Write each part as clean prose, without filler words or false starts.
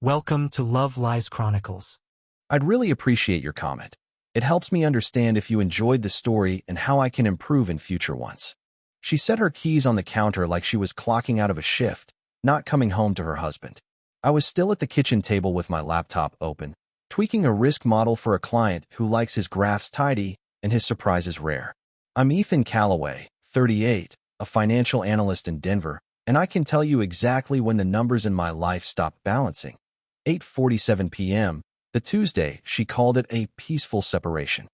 Welcome to Love Lies Chronicles. I'd really appreciate your comment. It helps me understand if you enjoyed the story and how I can improve in future ones. She set her keys on the counter like she was clocking out of a shift, not coming home to her husband. I was still at the kitchen table with my laptop open, tweaking a risk model for a client who likes his graphs tidy and his surprises rare. I'm Ethan Calloway, 38, a financial analyst in Denver, and I can tell you exactly when the numbers in my life stopped balancing. 8:47 p.m., the Tuesday, she called it a peaceful separation.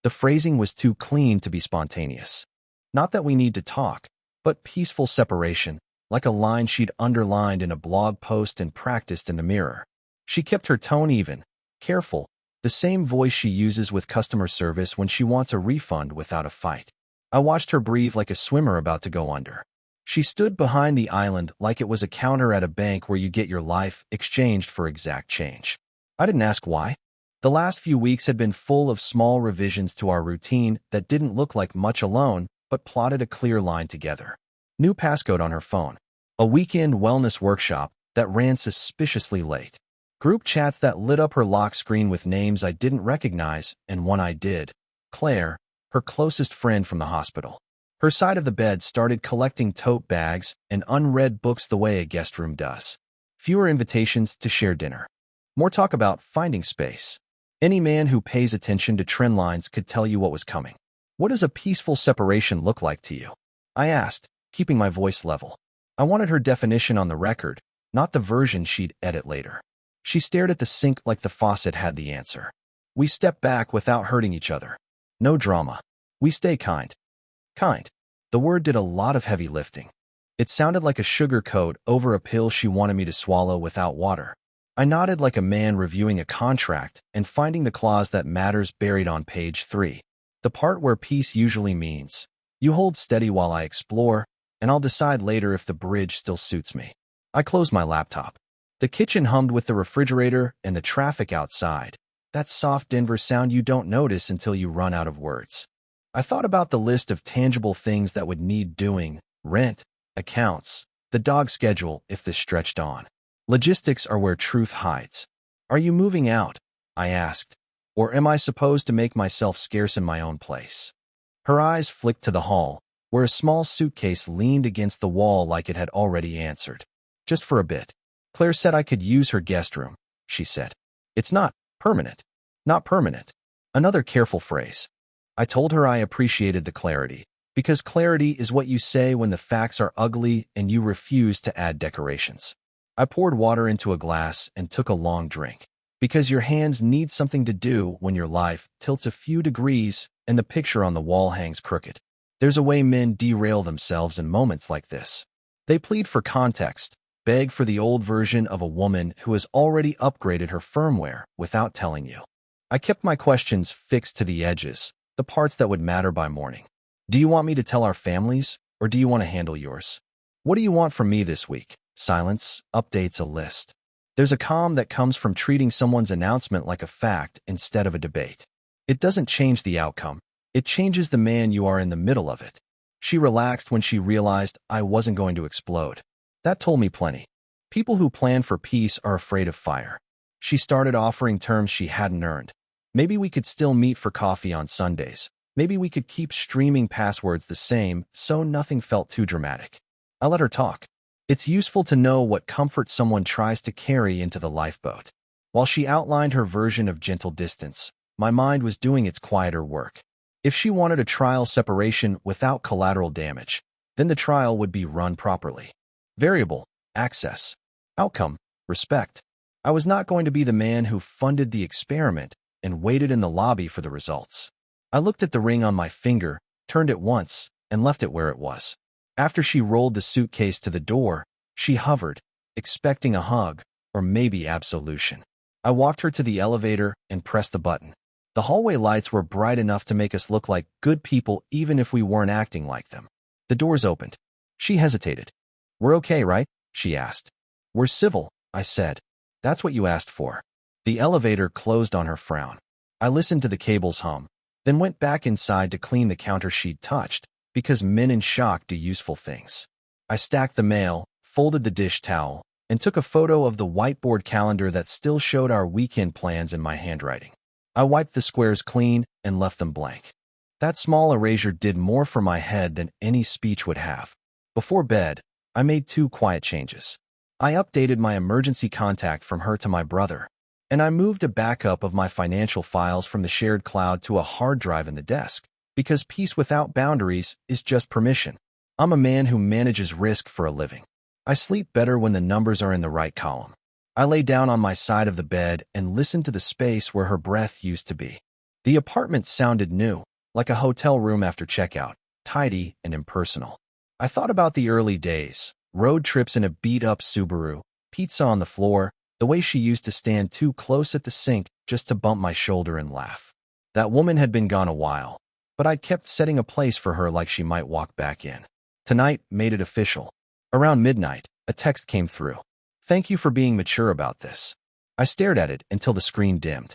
The phrasing was too clean to be spontaneous. Not that we need to talk, but peaceful separation, like a line she'd underlined in a blog post and practiced in the mirror. She kept her tone even, careful, the same voice she uses with customer service when she wants a refund without a fight. I watched her breathe like a swimmer about to go under. She stood behind the island like it was a counter at a bank where you get your life exchanged for exact change. I didn't ask why. The last few weeks had been full of small revisions to our routine that didn't look like much alone, but plotted a clear line together. New passcode on her phone. A weekend wellness workshop that ran suspiciously late. Group chats that lit up her lock screen with names I didn't recognize and one I did. Claire, her closest friend from the hospital. Her side of the bed started collecting tote bags and unread books the way a guest room does. Fewer invitations to share dinner. More talk about finding space. Any man who pays attention to trend lines could tell you what was coming. What does a peaceful separation look like to you? I asked, keeping my voice level. I wanted her definition on the record, not the version she'd edit later. She stared at the sink like the faucet had the answer. We stepped back without hurting each other. No drama. We stay kind. Kind. The word did a lot of heavy lifting. It sounded like a sugar coat over a pill she wanted me to swallow without water. I nodded like a man reviewing a contract and finding the clause that matters buried on page 3. The part where peace usually means, you hold steady while I explore, and I'll decide later if the bridge still suits me. I closed my laptop. The kitchen hummed with the refrigerator and the traffic outside. That soft Denver sound you don't notice until you run out of words. I thought about the list of tangible things that would need doing: rent, accounts, the dog schedule if this stretched on. Logistics are where truth hides. Are you moving out? I asked. Or am I supposed to make myself scarce in my own place? Her eyes flicked to the hall, where a small suitcase leaned against the wall like it had already answered. Just for a bit. Claire said I could use her guest room, she said. It's not permanent. Not permanent. Another careful phrase. I told her I appreciated the clarity, because clarity is what you say when the facts are ugly and you refuse to add decorations. I poured water into a glass and took a long drink, because your hands need something to do when your life tilts a few degrees and the picture on the wall hangs crooked. There's a way men derail themselves in moments like this. They plead for context, beg for the old version of a woman who has already upgraded her firmware without telling you. I kept my questions fixed to the edges, the parts that would matter by morning. Do you want me to tell our families, or do you want to handle yours? What do you want from me this week? Silence, updates, a list. There's a calm that comes from treating someone's announcement like a fact instead of a debate. It doesn't change the outcome. It changes the man you are in the middle of it. She relaxed when she realized I wasn't going to explode. That told me plenty. People who plan for peace are afraid of fire. She started offering terms she hadn't earned. Maybe we could still meet for coffee on Sundays. Maybe we could keep streaming passwords the same so nothing felt too dramatic. I let her talk. It's useful to know what comfort someone tries to carry into the lifeboat. While she outlined her version of gentle distance, my mind was doing its quieter work. If she wanted a trial separation without collateral damage, then the trial would be run properly. Variable, access. Outcome, respect. I was not going to be the man who funded the experiment and waited in the lobby for the results. I looked at the ring on my finger, turned it once, and left it where it was. After she rolled the suitcase to the door, she hovered, expecting a hug, or maybe absolution. I walked her to the elevator and pressed the button. The hallway lights were bright enough to make us look like good people even if we weren't acting like them. The doors opened. She hesitated. We're okay, right? She asked. We're civil, I said. That's what you asked for. The elevator closed on her frown. I listened to the cables hum, then went back inside to clean the counter she'd touched, because men in shock do useful things. I stacked the mail, folded the dish towel, and took a photo of the whiteboard calendar that still showed our weekend plans in my handwriting. I wiped the squares clean and left them blank. That small erasure did more for my head than any speech would have. Before bed, I made 2 quiet changes. I updated my emergency contact from her to my brother, and I moved a backup of my financial files from the shared cloud to a hard drive in the desk, because peace without boundaries is just permission. I'm a man who manages risk for a living. I sleep better when the numbers are in the right column. I lay down on my side of the bed and listened to the space where her breath used to be. The apartment sounded new, like a hotel room after checkout, tidy and impersonal. I thought about the early days, road trips in a beat-up Subaru, pizza on the floor, the way she used to stand too close at the sink just to bump my shoulder and laugh. That woman had been gone a while, but I kept setting a place for her like she might walk back in. Tonight made it official. Around midnight, a text came through. "Thank you for being mature about this." I stared at it until the screen dimmed.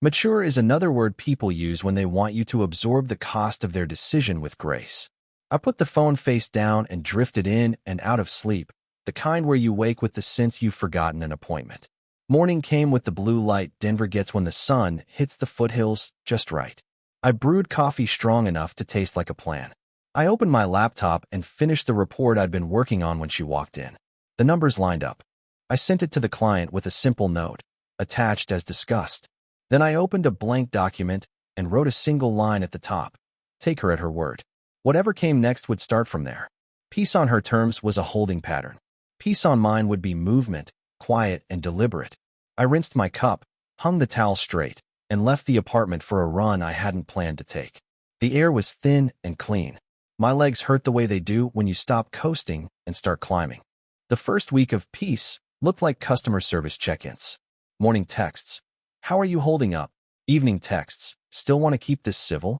Mature is another word people use when they want you to absorb the cost of their decision with grace. I put the phone face down and drifted in and out of sleep, the kind where you wake with the sense you've forgotten an appointment. Morning came with the blue light Denver gets when the sun hits the foothills just right. I brewed coffee strong enough to taste like a plan. I opened my laptop and finished the report I'd been working on when she walked in. The numbers lined up. I sent it to the client with a simple note, attached as discussed. Then I opened a blank document and wrote a single line at the top. Take her at her word. Whatever came next would start from there. Peace on her terms was a holding pattern. Peace on mine would be movement, quiet and deliberate. I rinsed my cup, hung the towel straight, and left the apartment for a run I hadn't planned to take. The air was thin and clean. My legs hurt the way they do when you stop coasting and start climbing. The first week of peace looked like customer service check-ins. Morning texts. "How are you holding up?" Evening texts. "Still want to keep this civil?"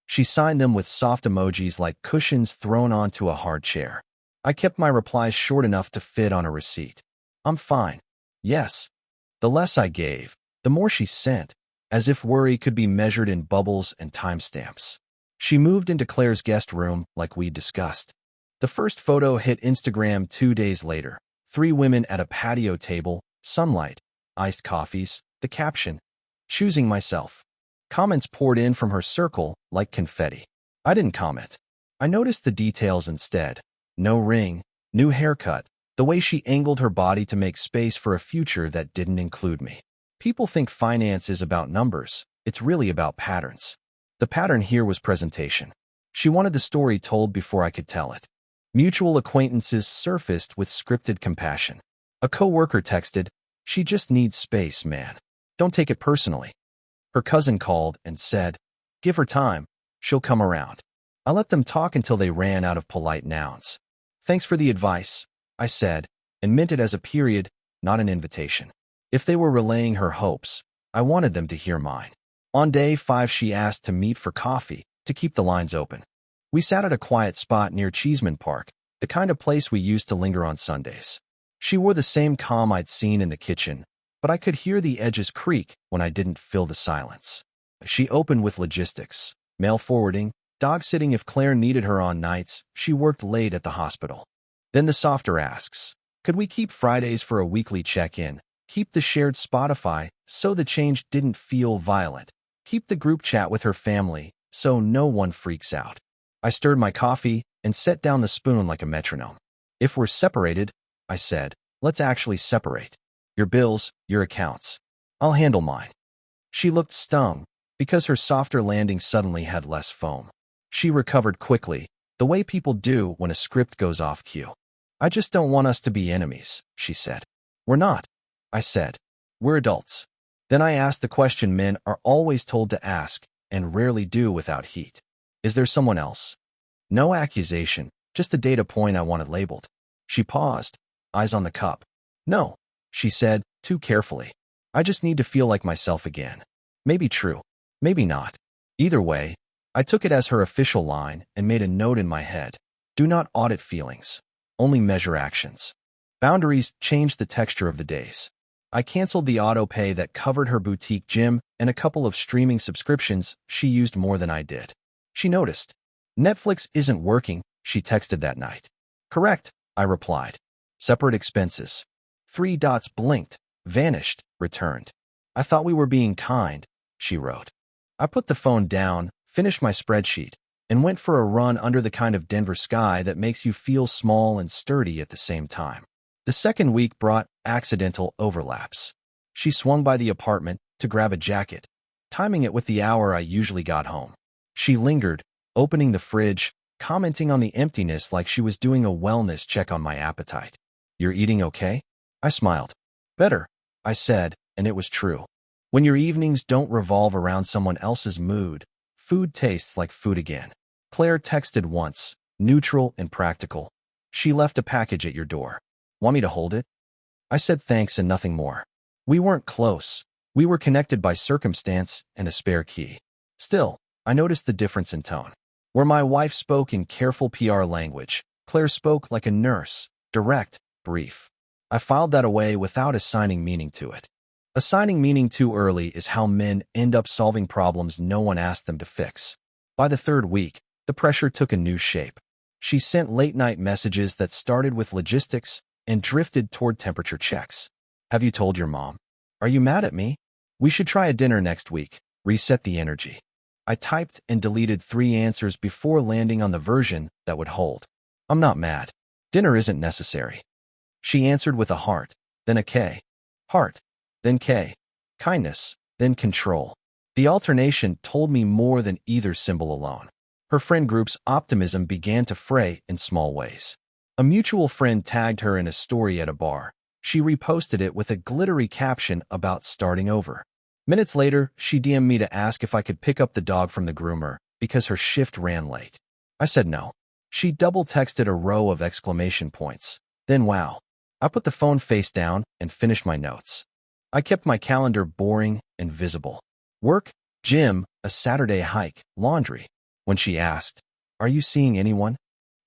She signed them with soft emojis like cushions thrown onto a hard chair. I kept my replies short enough to fit on a receipt. "I'm fine." "Yes." The less I gave, the more she sent, as if worry could be measured in bubbles and timestamps. She moved into Claire's guest room like we'd discussed. The first photo hit Instagram 2 days later. 3 women at a patio table, sunlight, iced coffees, the caption, "Choosing myself." Comments poured in from her circle like confetti. I didn't comment. I noticed the details instead. No ring, new haircut, the way she angled her body to make space for a future that didn't include me. People think finance is about numbers. It's really about patterns. The pattern here was presentation. She wanted the story told before I could tell it. Mutual acquaintances surfaced with scripted compassion. A coworker texted, "She just needs space, man. Don't take it personally." Her cousin called and said, "Give her time. She'll come around." I let them talk until they ran out of polite nouns. "Thanks for the advice," I said, and meant it as a period, not an invitation. If they were relaying her hopes, I wanted them to hear mine. On day 5, she asked to meet for coffee, to keep the lines open. We sat at a quiet spot near Cheeseman Park, the kind of place we used to linger on Sundays. She wore the same calm I'd seen in the kitchen, but I could hear the edges creak when I didn't fill the silence. She opened with logistics, mail forwarding, dog sitting if Claire needed her on nights she worked late at the hospital. Then the softer asks, could we keep Fridays for a weekly check-in? Keep the shared Spotify so the change didn't feel violent. Keep the group chat with her family so no one freaks out. I stirred my coffee and set down the spoon like a metronome. If we're separated, I said, let's actually separate. Your bills, your accounts. I'll handle mine. She looked stung because her softer landing suddenly had less foam. She recovered quickly, the way people do when a script goes off cue. I just don't want us to be enemies, she said. We're not, I said. We're adults. Then I asked the question men are always told to ask and rarely do without heat. Is there someone else? No accusation, just a data point I wanted labeled. She paused, eyes on the cup. No, she said, too carefully. I just need to feel like myself again. Maybe true, maybe not. Either way, I took it as her official line and made a note in my head. Do not audit feelings, only measure actions. Boundaries changed the texture of the days. I canceled the auto pay that covered her boutique gym and a couple of streaming subscriptions she used more than I did. She noticed. Netflix isn't working, she texted that night. Correct, I replied. Separate expenses. Three dots blinked, vanished, returned. I thought we were being kind, she wrote. I put the phone down, finished my spreadsheet, and went for a run under the kind of Denver sky that makes you feel small and sturdy at the same time. The second week brought accidental overlaps. She swung by the apartment to grab a jacket, timing it with the hour I usually got home. She lingered, opening the fridge, commenting on the emptiness like she was doing a wellness check on my appetite. "You're eating okay?" I smiled. "Better," I said, and it was true. When your evenings don't revolve around someone else's mood, food tastes like food again. Claire texted once, neutral and practical. "She left a package at your door. Want me to hold it?" I said thanks and nothing more. We weren't close. We were connected by circumstance and a spare key. Still, I noticed the difference in tone. Where my wife spoke in careful PR language, Claire spoke like a nurse, direct, brief. I filed that away without assigning meaning to it. Assigning meaning too early is how men end up solving problems no one asked them to fix. By the third week, the pressure took a new shape. She sent late-night messages that started with logistics and drifted toward temperature checks. "Have you told your mom? Are you mad at me? We should try a dinner next week." Reset the energy. I typed and deleted 3 answers before landing on the version that would hold. "I'm not mad. Dinner isn't necessary." She answered with a heart, then a K. Heart, then K. Kindness, then control. The alternation told me more than either symbol alone. Her friend group's optimism began to fray in small ways. A mutual friend tagged her in a story at a bar. She reposted it with a glittery caption about starting over. Minutes later, she DM'd me to ask if I could pick up the dog from the groomer because her shift ran late. I said no. She double-texted a row of exclamation points. Then wow. I put the phone face down and finished my notes. I kept my calendar boring and visible. Work, gym, a Saturday hike, laundry. When she asked, "Are you seeing anyone?"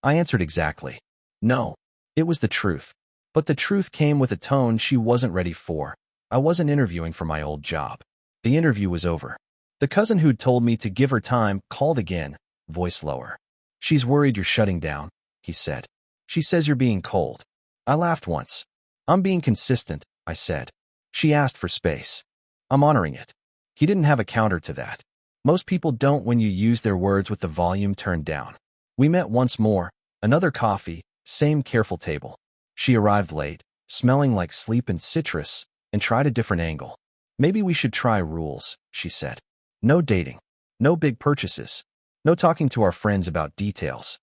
I answered exactly. No. It was the truth. But the truth came with a tone she wasn't ready for. I wasn't interviewing for my old job. The interview was over. The cousin who'd told me to give her time called again, voice lower. "She's worried you're shutting down," he said. "She says you're being cold." I laughed once. "I'm being consistent," I said. She asked for space. "I'm honoring it." He didn't have a counter to that. Most people don't when you use their words with the volume turned down. We met once more, another coffee, same careful table. She arrived late, smelling like sleep and citrus, and tried a different angle. "Maybe we should try rules," she said. "No dating. No big purchases. No talking to our friends about details."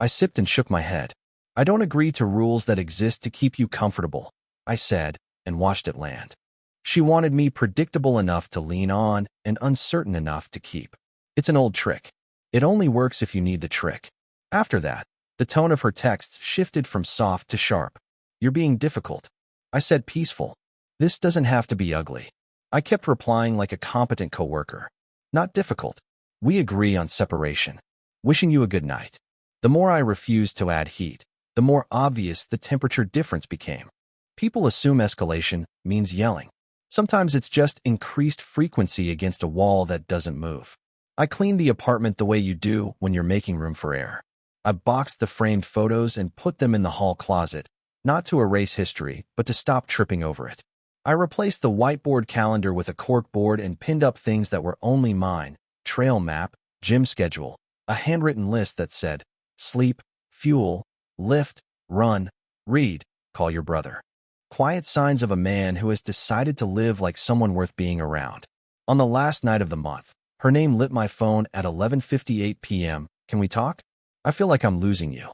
I sipped and shook my head. "I don't agree to rules that exist to keep you comfortable," I said, and watched it land. She wanted me predictable enough to lean on and uncertain enough to keep. It's an old trick. It only works if you need the trick. After that, the tone of her text shifted from soft to sharp. "You're being difficult." I said peaceful. "This doesn't have to be ugly." I kept replying like a competent coworker. "Not difficult. We agree on separation. Wishing you a good night." The more I refused to add heat, the more obvious the temperature difference became. People assume escalation means yelling. Sometimes it's just increased frequency against a wall that doesn't move. I cleaned the apartment the way you do when you're making room for air. I boxed the framed photos and put them in the hall closet, not to erase history, but to stop tripping over it. I replaced the whiteboard calendar with a cork board and pinned up things that were only mine: trail map, gym schedule, a handwritten list that said, sleep, fuel, lift, run, read, call your brother. Quiet signs of a man who has decided to live like someone worth being around. On the last night of the month, her name lit my phone at 11:58 p.m. "Can we talk? I feel like I'm losing you."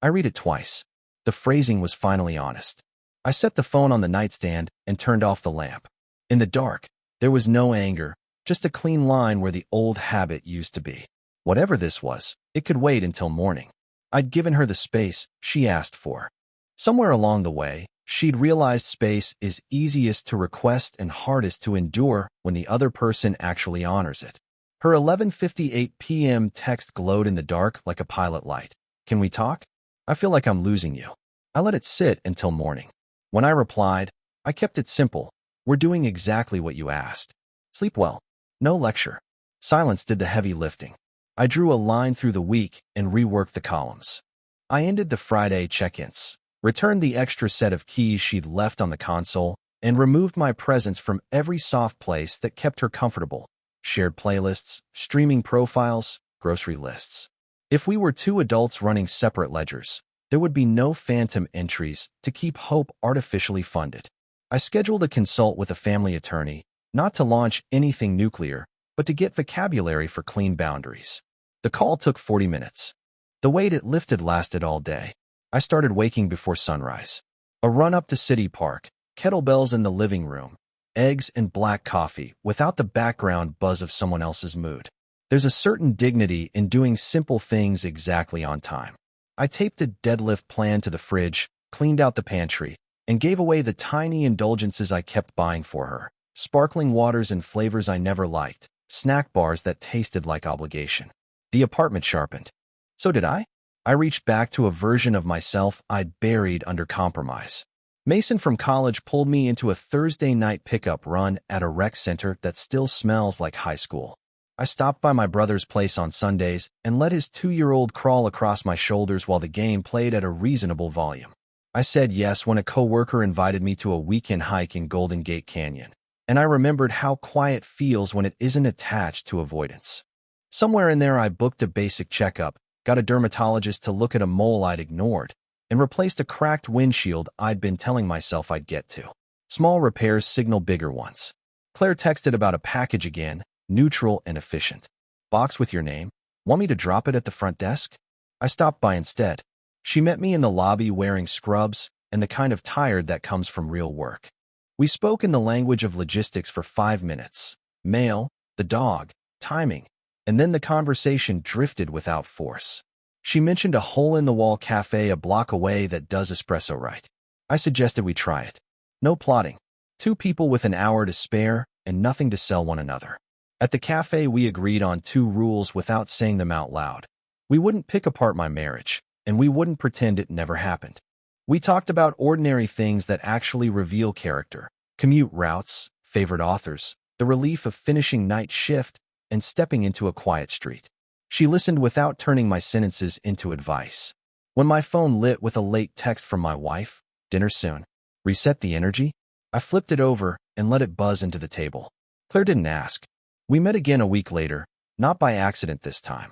I read it twice. The phrasing was finally honest. I set the phone on the nightstand and turned off the lamp. In the dark, there was no anger, just a clean line where the old habit used to be. Whatever this was, it could wait until morning. I'd given her the space she asked for. Somewhere along the way, she'd realized space is easiest to request and hardest to endure when the other person actually honors it. Her 11:58 p.m. text glowed in the dark like a pilot light. "Can we talk? I feel like I'm losing you." I let it sit until morning. When I replied, I kept it simple. "We're doing exactly what you asked. Sleep well. No lecture." Silence did the heavy lifting. I drew a line through the week and reworked the columns. I ended the Friday check-ins. returned the extra set of keys she'd left on the console, and removed my presence from every soft place that kept her comfortable. Shared playlists, streaming profiles, grocery lists. If we were two adults running separate ledgers, there would be no phantom entries to keep hope artificially funded. I scheduled a consult with a family attorney, not to launch anything nuclear, but to get vocabulary for clean boundaries. The call took 40 minutes. The weight it lifted lasted all day. I started waking before sunrise. A run up to City Park, kettlebells in the living room, eggs and black coffee without the background buzz of someone else's mood. There's a certain dignity in doing simple things exactly on time. I taped a deadlift plan to the fridge, cleaned out the pantry, and gave away the tiny indulgences I kept buying for her. Sparkling waters and flavors I never liked, snack bars that tasted like obligation. The apartment sharpened. So did I. I reached back to a version of myself I'd buried under compromise. Mason from college pulled me into a Thursday night pickup run at a rec center that still smells like high school. I stopped by my brother's place on Sundays and let his 2-year-old crawl across my shoulders while the game played at a reasonable volume. I said yes when a coworker invited me to a weekend hike in Golden Gate Canyon, and I remembered how quiet feels when it isn't attached to avoidance. Somewhere in there I booked a basic checkup, got a dermatologist to look at a mole I'd ignored, and replaced a cracked windshield I'd been telling myself I'd get to. Small repairs signal bigger ones. Claire texted about a package again, neutral and efficient. Box with your name. Want me to drop it at the front desk? I stopped by instead. She met me in the lobby wearing scrubs and the kind of tired that comes from real work. We spoke in the language of logistics for 5 minutes. Mail, the dog, timing, and then the conversation drifted without force. She mentioned a hole-in-the-wall cafe a block away that does espresso right. I suggested we try it. No plotting. 2 people with an hour to spare and nothing to sell one another. At the cafe, we agreed on 2 rules without saying them out loud. We wouldn't pick apart my marriage, and we wouldn't pretend it never happened. We talked about ordinary things that actually reveal character: commute routes, favorite authors, the relief of finishing night shift, and stepping into a quiet street. She listened without turning my sentences into advice. When my phone lit with a late text from my wife, "Dinner soon. Reset the energy," I flipped it over and let it buzz into the table. Claire didn't ask. We met again a week later, not by accident this time.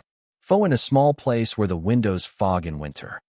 In a small place where the windows fog in winter.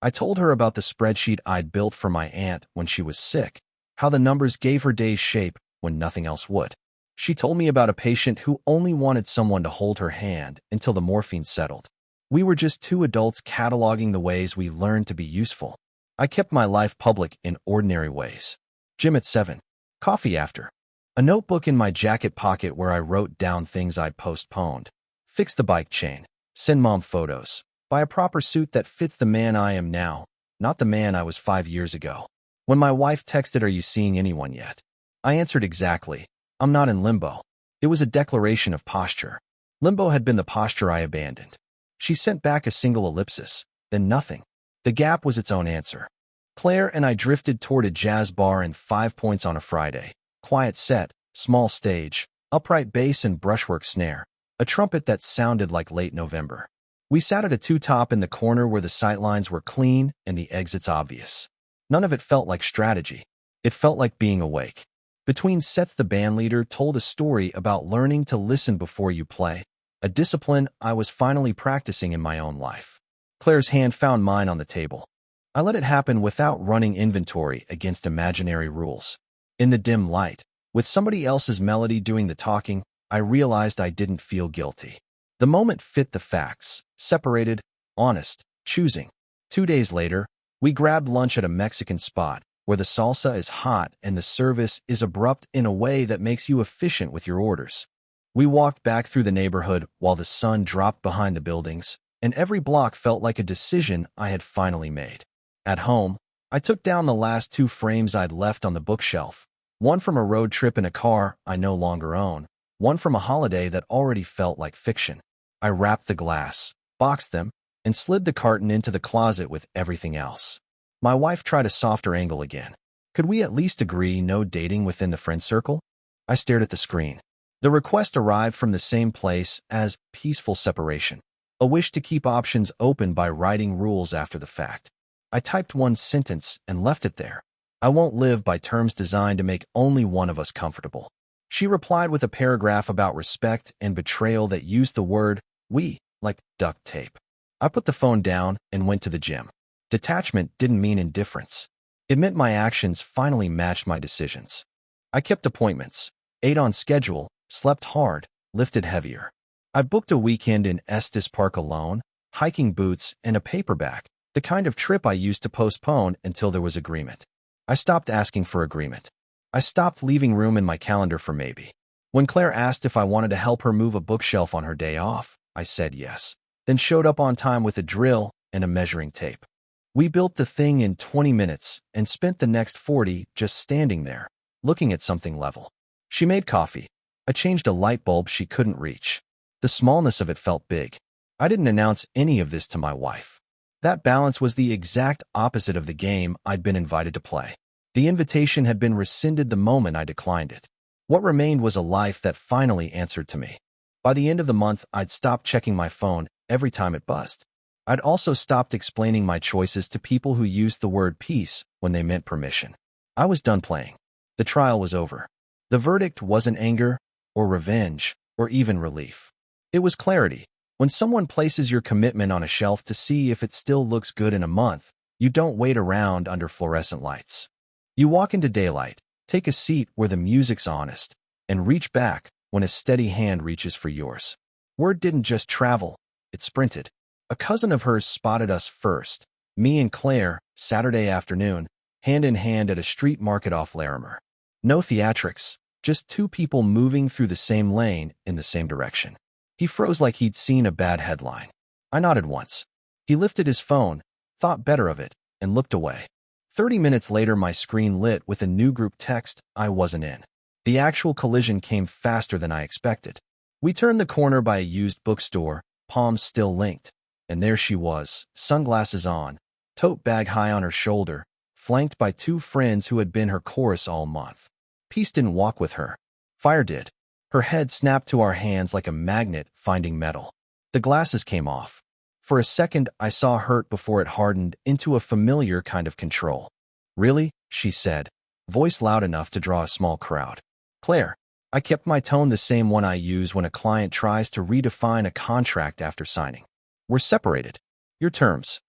I told her about the spreadsheet I'd built for my aunt when she was sick, how the numbers gave her days shape when nothing else would. She told me about a patient who only wanted someone to hold her hand until the morphine settled. We were just 2 adults cataloging the ways we learned to be useful. I kept my life public in ordinary ways. Gym at 7. Coffee after. A notebook in my jacket pocket where I wrote down things I'd postponed. Fix the bike chain. Send mom photos. Buy a proper suit that fits the man I am now, not the man I was 5 years ago. When my wife texted, "Are you seeing anyone yet?" I answered exactly, "I'm not in limbo." It was a declaration of posture. Limbo had been the posture I abandoned. She sent back a single ellipsis, then nothing. The gap was its own answer. Claire and I drifted toward a jazz bar in 5 Points on a Friday. Quiet set, small stage, upright bass and brushwork snare, a trumpet that sounded like late November. We sat at a 2-top in the corner where the sightlines were clean and the exits obvious. None of it felt like strategy. It felt like being awake. Between sets, the bandleader told a story about learning to listen before you play, a discipline I was finally practicing in my own life. Claire's hand found mine on the table. I let it happen without running inventory against imaginary rules. In the dim light, with somebody else's melody doing the talking, I realized I didn't feel guilty. The moment fit the facts, separated, honest, choosing. 2 days later, we grabbed lunch at a Mexican spot where the salsa is hot and the service is abrupt in a way that makes you efficient with your orders. We walked back through the neighborhood while the sun dropped behind the buildings, and every block felt like a decision I had finally made. At home, I took down the last 2 frames I'd left on the bookshelf, one from a road trip in a car I no longer own, one from a holiday that already felt like fiction. I wrapped the glass, boxed them, and slid the carton into the closet with everything else. My wife tried a softer angle again. Could we at least agree no dating within the friend circle? I stared at the screen. The request arrived from the same place as peaceful separation, a wish to keep options open by writing rules after the fact. I typed one sentence and left it there. I won't live by terms designed to make only one of us comfortable. She replied with a paragraph about respect and betrayal that used the word we like duct tape. I put the phone down and went to the gym. Detachment didn't mean indifference. It meant my actions finally matched my decisions. I kept appointments, ate on schedule, slept hard, lifted heavier. I booked a weekend in Estes Park alone, hiking boots, and a paperback, the kind of trip I used to postpone until there was agreement. I stopped asking for agreement. I stopped leaving room in my calendar for maybe. When Claire asked if I wanted to help her move a bookshelf on her day off, I said yes, then showed up on time with a drill and a measuring tape. We built the thing in 20 minutes and spent the next 40 just standing there, looking at something level. She made coffee. I changed a light bulb she couldn't reach. The smallness of it felt big. I didn't announce any of this to my wife. That balance was the exact opposite of the game I'd been invited to play. The invitation had been rescinded the moment I declined it. What remained was a life that finally answered to me. By the end of the month, I'd stopped checking my phone every time it buzzed. I'd also stopped explaining my choices to people who used the word peace when they meant permission. I was done playing. The trial was over. The verdict wasn't anger or revenge or even relief. It was clarity. When someone places your commitment on a shelf to see if it still looks good in a month, you don't wait around under fluorescent lights. You walk into daylight, take a seat where the music's honest, and reach back when a steady hand reaches for yours. Word didn't just travel, it sprinted. A cousin of hers spotted us first, me and Claire, Saturday afternoon, hand in hand at a street market off Larimer. No theatrics, just two people moving through the same lane in the same direction. He froze like he'd seen a bad headline. I nodded once. He lifted his phone, thought better of it, and looked away. 30 minutes later, my screen lit with a new group text I wasn't in. The actual collision came faster than I expected. We turned the corner by a used bookstore, palms still linked, and there she was, sunglasses on, tote bag high on her shoulder, flanked by two friends who had been her chorus all month. Peace didn't walk with her. Fire did. Her head snapped to our hands like a magnet finding metal. The glasses came off. For a second, I saw hurt before it hardened into a familiar kind of control. "Really?" she said, voice loud enough to draw a small crowd. "Claire." I kept my tone the same one I use when a client tries to redefine a contract after signing. "We're separated. Your terms."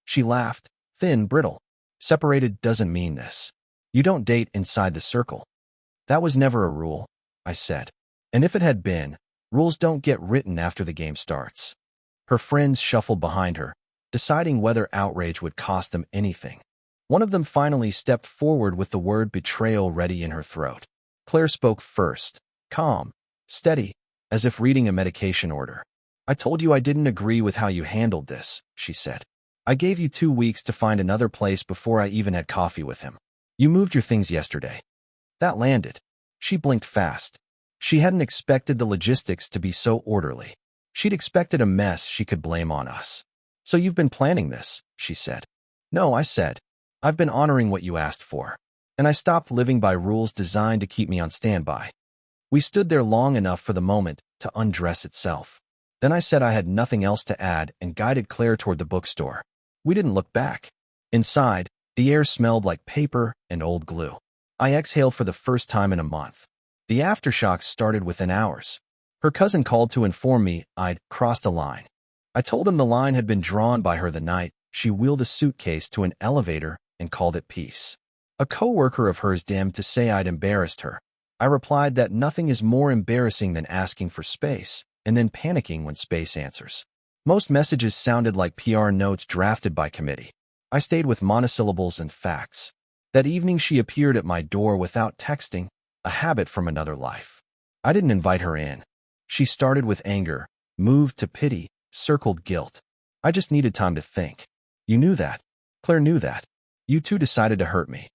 She laughed, thin, brittle. "Separated doesn't mean this. You don't date inside the circle." "That was never a rule," I said. "And if it had been, rules don't get written after the game starts." Her friends shuffled behind her, deciding whether outrage would cost them anything. One of them finally stepped forward with the word betrayal ready in her throat. Claire spoke first, calm, steady, as if reading a medication order. "I told you I didn't agree with how you handled this," she said. "I gave you 2 weeks to find another place before I even had coffee with him. You moved your things yesterday." That landed. She blinked fast. She hadn't expected the logistics to be so orderly. She'd expected a mess she could blame on us. "So you've been planning this," she said. "No," I said. "I've been honoring what you asked for. And I stopped living by rules designed to keep me on standby." We stood there long enough for the moment to undress itself. Then I said I had nothing else to add and guided Claire toward the bookstore. We didn't look back. Inside, the air smelled like paper and old glue. I exhaled for the first time in a month. The aftershocks started within hours. Her cousin called to inform me I'd crossed a line. I told him the line had been drawn by her the night she wheeled a suitcase to an elevator and called it peace. A coworker of hers damned to say I'd embarrassed her. I replied that nothing is more embarrassing than asking for space and then panicking when space answers. Most messages sounded like PR notes drafted by committee. I stayed with monosyllables and facts. That evening she appeared at my door without texting, a habit from another life. I didn't invite her in. She started with anger, moved to pity, circled guilt. I just needed time to think. "You knew that. Claire knew that. You too decided to hurt me."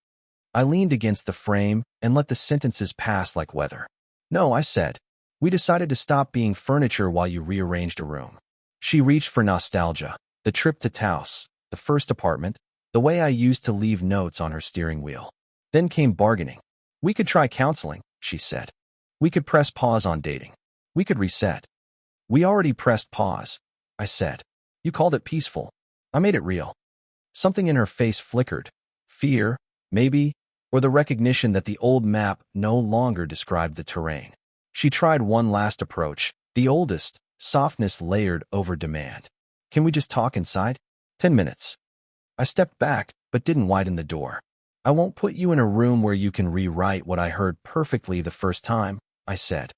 I leaned against the frame and let the sentences pass like weather. "No," I said. "We decided to stop being furniture while you rearranged a room." She reached for nostalgia, the trip to Taos, the first apartment, the way I used to leave notes on her steering wheel. Then came bargaining. "We could try counseling," she said. "We could press pause on dating. We could reset." "We already pressed pause," I said. "You called it peaceful. I made it real." Something in her face flickered. Fear, maybe, or the recognition that the old map no longer described the terrain. She tried one last approach, the oldest, softness layered over demand. Can we just talk inside? 10 minutes. I stepped back, but didn't widen the door. I won't put you in a room where you can rewrite what I heard perfectly the first time, I said.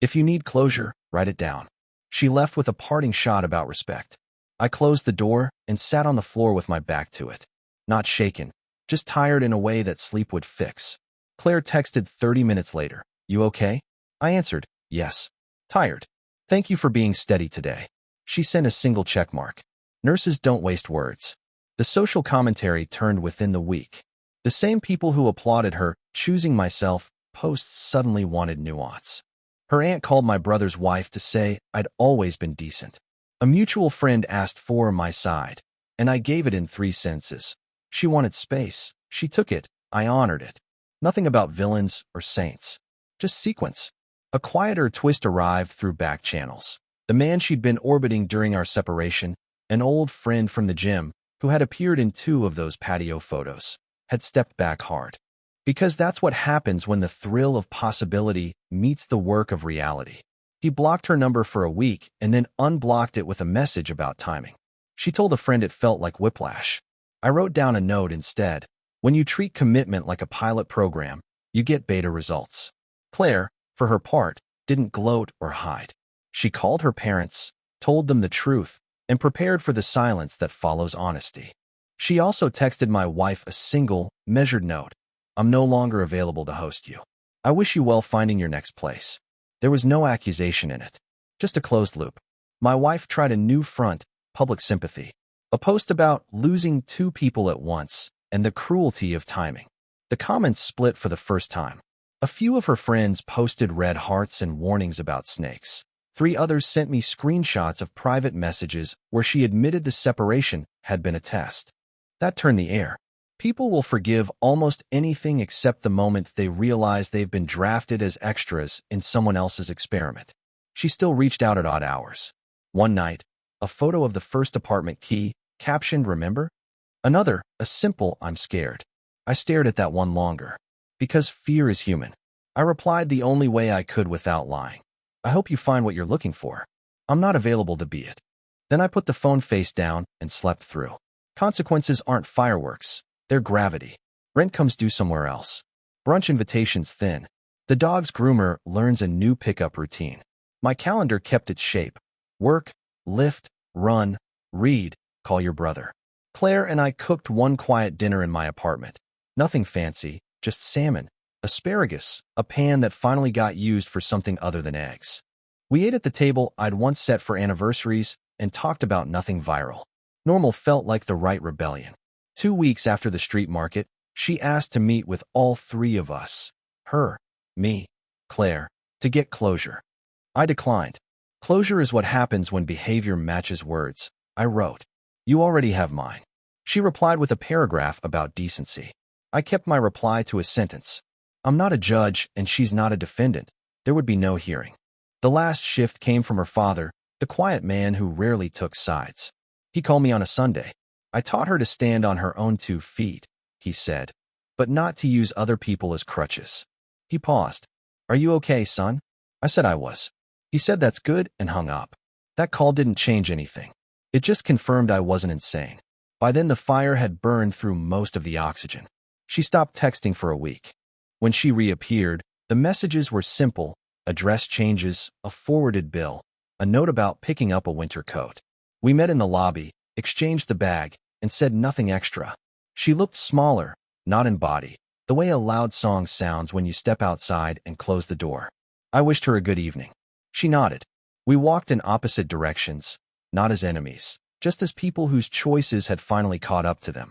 If you need closure, write it down. She left with a parting shot about respect. I closed the door and sat on the floor with my back to it. Not shaken, just tired in a way that sleep would fix. Claire texted 30 minutes later. You okay? I answered, yes. Tired. Thank you for being steady today. She sent a single check mark. Nurses don't waste words. The social commentary turned within the week. The same people who applauded her choosing myself posts suddenly wanted nuance. Her aunt called my brother's wife to say I'd always been decent. A mutual friend asked for my side, and I gave it in 3 sentences. She wanted space. She took it. I honored it. Nothing about villains or saints. Just sequence. A quieter twist arrived through back channels. The man she'd been orbiting during our separation, an old friend from the gym, who had appeared in 2 of those patio photos, had stepped back hard. Because that's what happens when the thrill of possibility meets the work of reality. He blocked her number for a week and then unblocked it with a message about timing. She told a friend it felt like whiplash. I wrote down a note instead. When you treat commitment like a pilot program, you get beta results. Claire, for her part, didn't gloat or hide. She called her parents, told them the truth, and prepared for the silence that follows honesty. She also texted my wife a single, measured note. I'm no longer available to host you. I wish you well finding your next place. There was no accusation in it. Just a closed loop. My wife tried a new front, public sympathy. A post about losing 2 people at once and the cruelty of timing. The comments split for the first time. A few of her friends posted red hearts and warnings about snakes. 3 others sent me screenshots of private messages where she admitted the separation had been a test. That turned the air. People will forgive almost anything except the moment they realize they've been drafted as extras in someone else's experiment. She still reached out at odd hours. One night, a photo of the first apartment key, captioned, remember? Another, a simple, I'm scared. I stared at that one longer. Because fear is human. I replied the only way I could without lying. I hope you find what you're looking for. I'm not available to be it. Then I put the phone face down and slept through. Consequences aren't fireworks. They're gravity. Rent comes due somewhere else. Brunch invitations thin. The dog's groomer learns a new pickup routine. My calendar kept its shape. Work, lift, run, read, call your brother. Claire and I cooked one quiet dinner in my apartment. Nothing fancy, just salmon, asparagus, a pan that finally got used for something other than eggs. We ate at the table I'd once set for anniversaries and talked about nothing viral. Normal felt like the right rebellion. 2 weeks after the street market, she asked to meet with all 3 of us. Her, me, Claire, to get closure. I declined. Closure is what happens when behavior matches words, I wrote. You already have mine. She replied with a paragraph about decency. I kept my reply to a sentence. I'm not a judge and she's not a defendant. There would be no hearing. The last shift came from her father, the quiet man who rarely took sides. He called me on a Sunday. I taught her to stand on her own 2 feet, he said, but not to use other people as crutches. He paused. Are you okay, son? I said I was. He said that's good and hung up. That call didn't change anything. It just confirmed I wasn't insane. By then the fire had burned through most of the oxygen. She stopped texting for a week. When she reappeared, the messages were simple: address changes, a forwarded bill, a note about picking up a winter coat. We met in the lobby, exchanged the bag, and said nothing extra. She looked smaller, not in body, the way a loud song sounds when you step outside and close the door. I wished her a good evening. She nodded. We walked in opposite directions, not as enemies, just as people whose choices had finally caught up to them.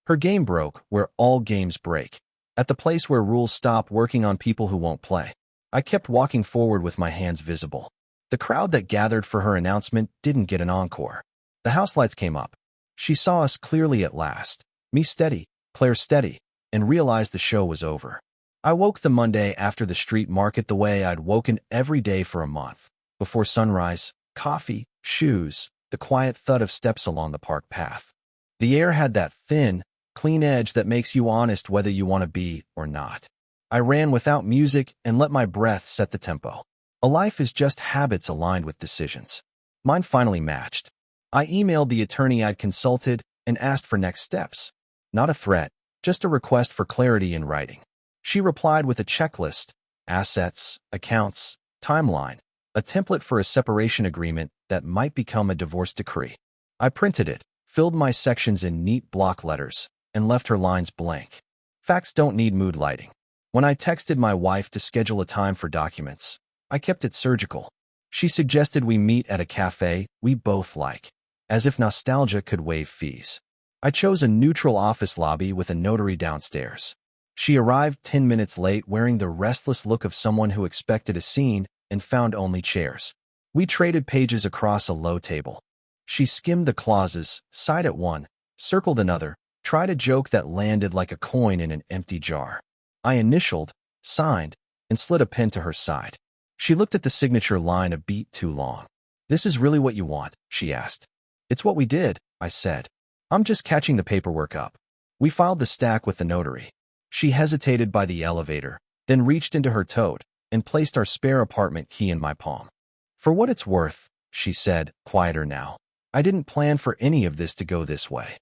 Her game broke where all games break, at the place where rules stop working on people who won't play. I kept walking forward with my hands visible. The crowd that gathered for her announcement didn't get an encore. The house lights came up. She saw us clearly at last, me steady, Claire steady, and realized the show was over. I woke the Monday after the street market the way I'd woken every day for a month. Before sunrise, coffee, shoes, the quiet thud of steps along the park path. The air had that thin, clean edge that makes you honest whether you want to be or not. I ran without music and let my breath set the tempo. A life is just habits aligned with decisions. Mine finally matched. I emailed the attorney I'd consulted and asked for next steps. Not a threat, just a request for clarity in writing. She replied with a checklist: assets, accounts, timeline, a template for a separation agreement that might become a divorce decree. I printed it, filled my sections in neat block letters, and left her lines blank. Facts don't need mood lighting. When I texted my wife to schedule a time for documents, I kept it surgical. She suggested we meet at a cafe we both like, as if nostalgia could waive fees. I chose a neutral office lobby with a notary downstairs. She arrived 10 minutes late wearing the restless look of someone who expected a scene and found only chairs. We traded pages across a low table. She skimmed the clauses, sighed at one, circled another, tried a joke that landed like a coin in an empty jar. I initialed, signed, and slid a pen to her side. She looked at the signature line a beat too long. "This is really what you want?" she asked. "It's what we did," I said. "I'm just catching the paperwork up." We filed the stack with the notary. She hesitated by the elevator, then reached into her tote and placed our spare apartment key in my palm. "For what it's worth," she said, quieter now, "I didn't plan for any of this to go this way."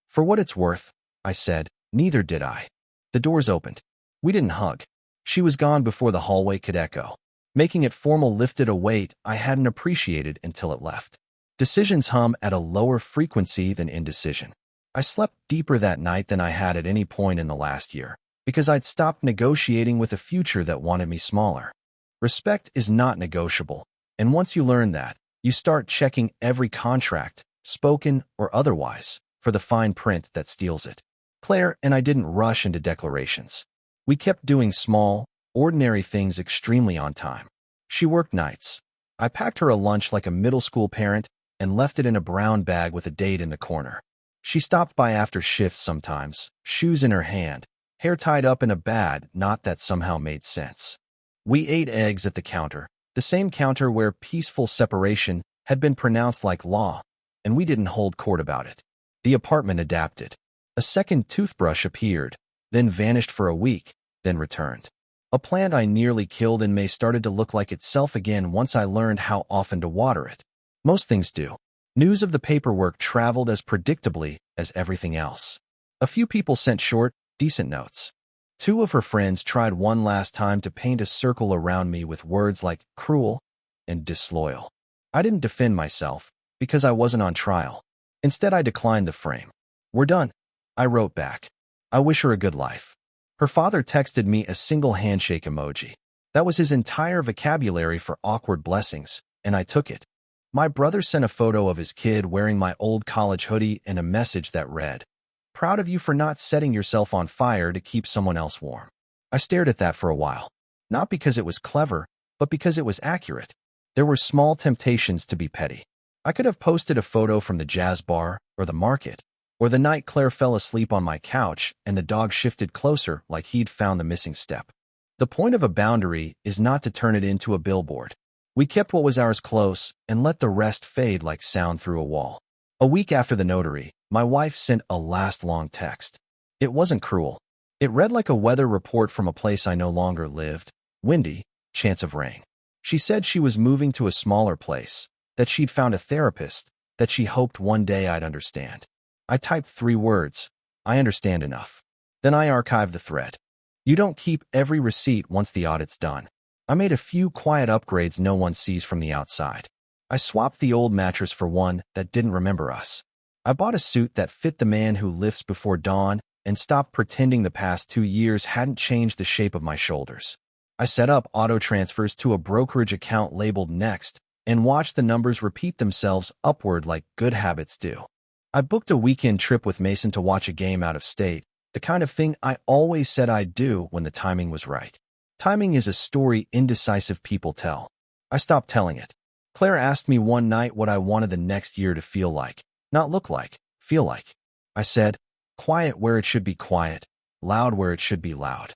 "For what it's worth," I said, "neither did I." The doors opened. We didn't hug. She was gone before the hallway could echo. Making it formal lifted a weight I hadn't appreciated until it left. Decisions hum at a lower frequency than indecision. I slept deeper that night than I had at any point in the last year, because I'd stopped negotiating with a future that wanted me smaller. Respect is not negotiable, and once you learn that, you start checking every contract, spoken or otherwise, for the fine print that steals it. Claire and I didn't rush into declarations. We kept doing small, ordinary things extremely on time. She worked nights. I packed her a lunch like a middle school parent and left it in a brown bag with a date in the corner. She stopped by after shifts sometimes, shoes in her hand, hair tied up in a bad knot that somehow made sense. We ate eggs at the counter, the same counter where peaceful separation had been pronounced like law, and we didn't hold court about it. The apartment adapted. A second toothbrush appeared, then vanished for a week, then returned. A plant I nearly killed in May started to look like itself again once I learned how often to water it. Most things do. News of the paperwork traveled as predictably as everything else. A few people sent short, decent notes. Two of her friends tried one last time to paint a circle around me with words like cruel and disloyal. I didn't defend myself, because I wasn't on trial. Instead, I declined the frame. "We're done," I wrote back. "I wish her a good life." Her father texted me a single handshake emoji. That was his entire vocabulary for awkward blessings, and I took it. My brother sent a photo of his kid wearing my old college hoodie and a message that read, "Proud of you for not setting yourself on fire to keep someone else warm." I stared at that for a while, not because it was clever, but because it was accurate. There were small temptations to be petty. I could have posted a photo from the jazz bar or the market, or the night Claire fell asleep on my couch and the dog shifted closer like he'd found the missing step. The point of a boundary is not to turn it into a billboard. We kept what was ours close and let the rest fade like sound through a wall. A week after the notary, my wife sent a last long text. It wasn't cruel. It read like a weather report from a place I no longer lived. Windy, chance of rain. She said she was moving to a smaller place, that she'd found a therapist, that she hoped one day I'd understand. I typed 3 words: "I understand enough." Then I archived the thread. You don't keep every receipt once the audit's done. I made a few quiet upgrades no one sees from the outside. I swapped the old mattress for one that didn't remember us. I bought a suit that fit the man who lifts before dawn and stopped pretending the past 2 years hadn't changed the shape of my shoulders. I set up auto transfers to a brokerage account labeled Next and watched the numbers repeat themselves upward like good habits do. I booked a weekend trip with Mason to watch a game out of state, the kind of thing I always said I'd do when the timing was right. Timing is a story indecisive people tell. I stopped telling it. Claire asked me one night what I wanted the next year to feel like, not look like, feel like. I said, quiet where it should be quiet, loud where it should be loud.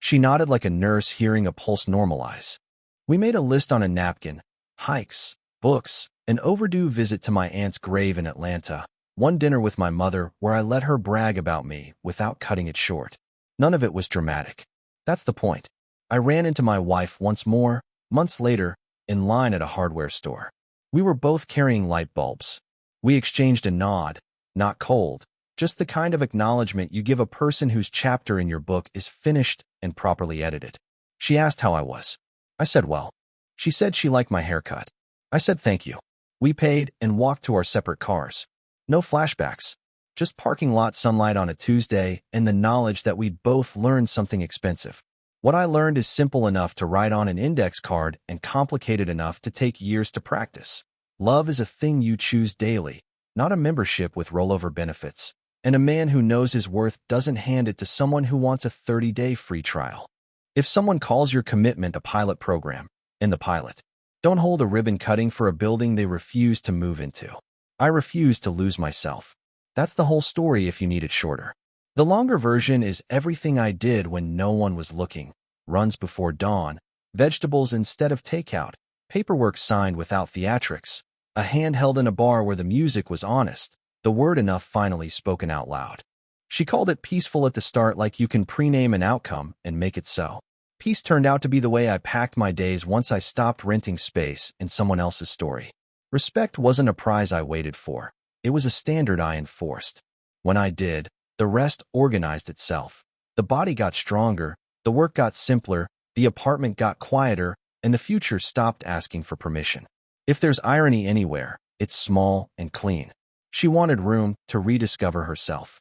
She nodded like a nurse hearing a pulse normalize. We made a list on a napkin: hikes, books, an overdue visit to my aunt's grave in Atlanta, One dinner with my mother where I let her brag about me without cutting it short. None of it was dramatic. That's the point. I ran into my wife once more, months later, in line at a hardware store. We were both carrying light bulbs. We exchanged a nod, not cold, just the kind of acknowledgement you give a person whose chapter in your book is finished and properly edited. She asked how I was. I said well. She said she liked my haircut. I said thank you. We paid and walked to our separate cars. No flashbacks. Just parking lot sunlight on a Tuesday and the knowledge that we'd both learned something expensive. What I learned is simple enough to write on an index card and complicated enough to take years to practice. Love is a thing you choose daily, not a membership with rollover benefits. And a man who knows his worth doesn't hand it to someone who wants a 30-day free trial. If someone calls your commitment a pilot program, in the pilot, don't hold a ribbon cutting for a building they refuse to move into. I refuse to lose myself. That's the whole story if you need it shorter. The longer version is everything I did when no one was looking, runs before dawn, vegetables instead of takeout, paperwork signed without theatrics, a hand held in a bar where the music was honest, the word enough finally spoken out loud. She called it peaceful at the start, like you can pre-name an outcome and make it so. Peace turned out to be the way I packed my days once I stopped renting space in someone else's story. Respect wasn't a prize I waited for. It was a standard I enforced. When I did, the rest organized itself. The body got stronger, the work got simpler, the apartment got quieter, and the future stopped asking for permission. If there's irony anywhere, it's small and clean. She wanted room to rediscover herself.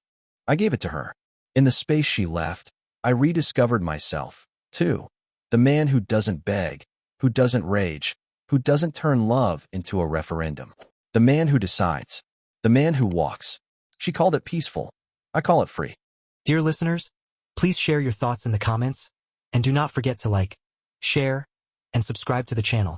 I gave it to her. In the space she left, I rediscovered myself, too. The man who doesn't beg, who doesn't rage, who doesn't turn love into a referendum. The man who decides. The man who walks. She called it peaceful. I call it free. Dear listeners, please share your thoughts in the comments, and do not forget to like, share, and subscribe to the channel.